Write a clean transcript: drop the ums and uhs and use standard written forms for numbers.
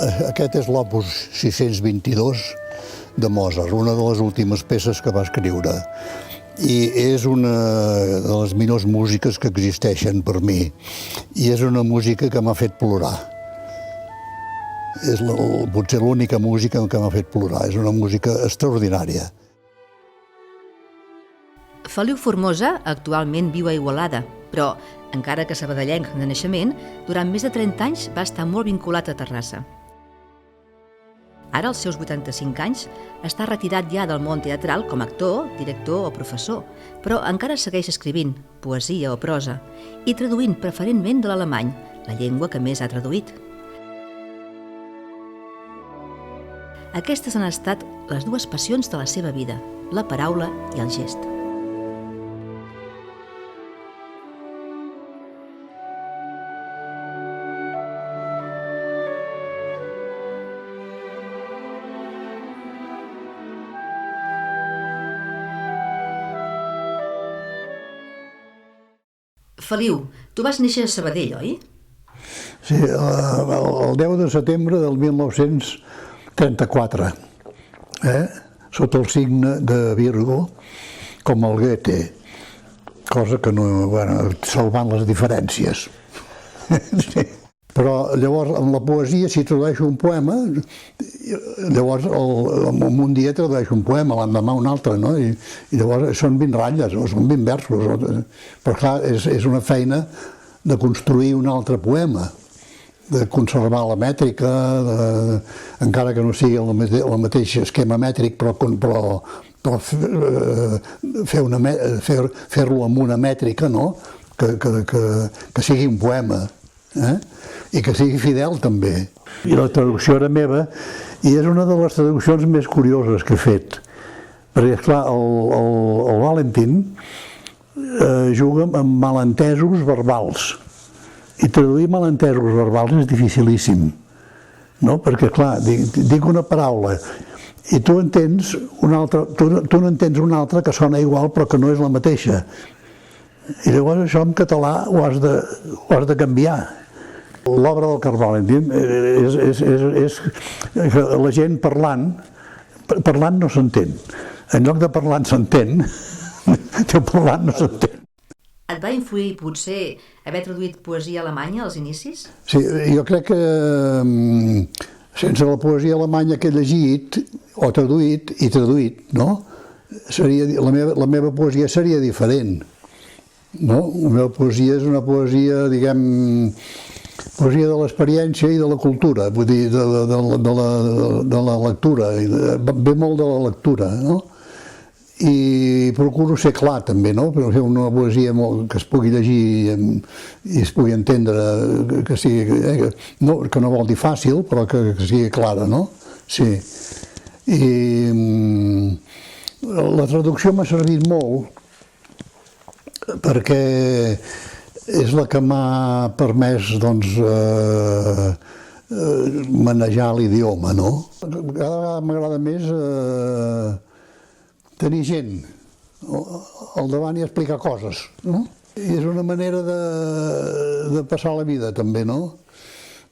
Aquest és l'opus 622 de Mozart, una de les últimes peces que va escriure. I és una de les millors músiques que existeixen per mi. I és una música que m'ha fet plorar. És potser l'única música que m'ha fet plorar. És una música extraordinària. Feliu Formosa actualment viu a Igualada, però, encara que sabadellenc de naixement, durant més de 30 anys va estar molt vinculat a Terrassa. Ara, als seus 85 anys, està retirat ja del món teatral com a actor, director o professor, però encara segueix escrivint poesia o prosa i traduint preferentment de l'alemany, la llengua que més ha traduït. Aquestes han estat les dues passions de la seva vida, la paraula i el gest. Feliu, tu vas néixer a Sabadell, oi? Sí, el 10 de setembre del 1934, sota el signe de Virgo, com el Goethe, cosa que no, salvant les diferències. Sí. Però llavors en la poesia, si tradueixo un poema, llavors un dia tradueixo un poema, l'endemà un altre, no? I llavors són 20 ratlles o són 20 versos. Però clar, és una feina de construir un altre poema, de conservar la mètrica, encara que no sigui el mateix esquema mètric, però fer-lo amb una mètrica, no? Que sigui un poema. I que sigui fidel també. I la traducció era meva i és una de les traduccions més curioses que he fet. Perquè, esclar, el Valentín juga amb malentesos verbals i traduir malentesos verbals és dificilíssim, no? Perquè, clar, dic una paraula i tu n'entens una altra que sona igual però que no és la mateixa. I llavors això en català ho has de canviar. L'obra del Carl Valentín és que la gent parlant no s'entén. En lloc de parlant s'entén, parlant no s'entén. Et va influir potser haver traduït poesia alemanya als inicis? Sí, jo crec que sense la poesia alemanya que he llegit o traduït, no? La meva poesia seria diferent. No? La meva poesia és una poesia, diguem, poesia de l'experiència i de la cultura, vull dir, de la lectura, ve molt de la lectura, no? I procuro ser clar també, no? Per fer una poesia que es pugui llegir i es pugui entendre, que no vol dir fàcil, però que sigui clara, no? Sí. I la traducció m'ha servit molt perquè és la que m'ha permès, doncs, manejar l'idioma, no? Cada vegada m'agrada més tenir gent al davant i explicar coses, no? I és una manera de passar la vida, també, no?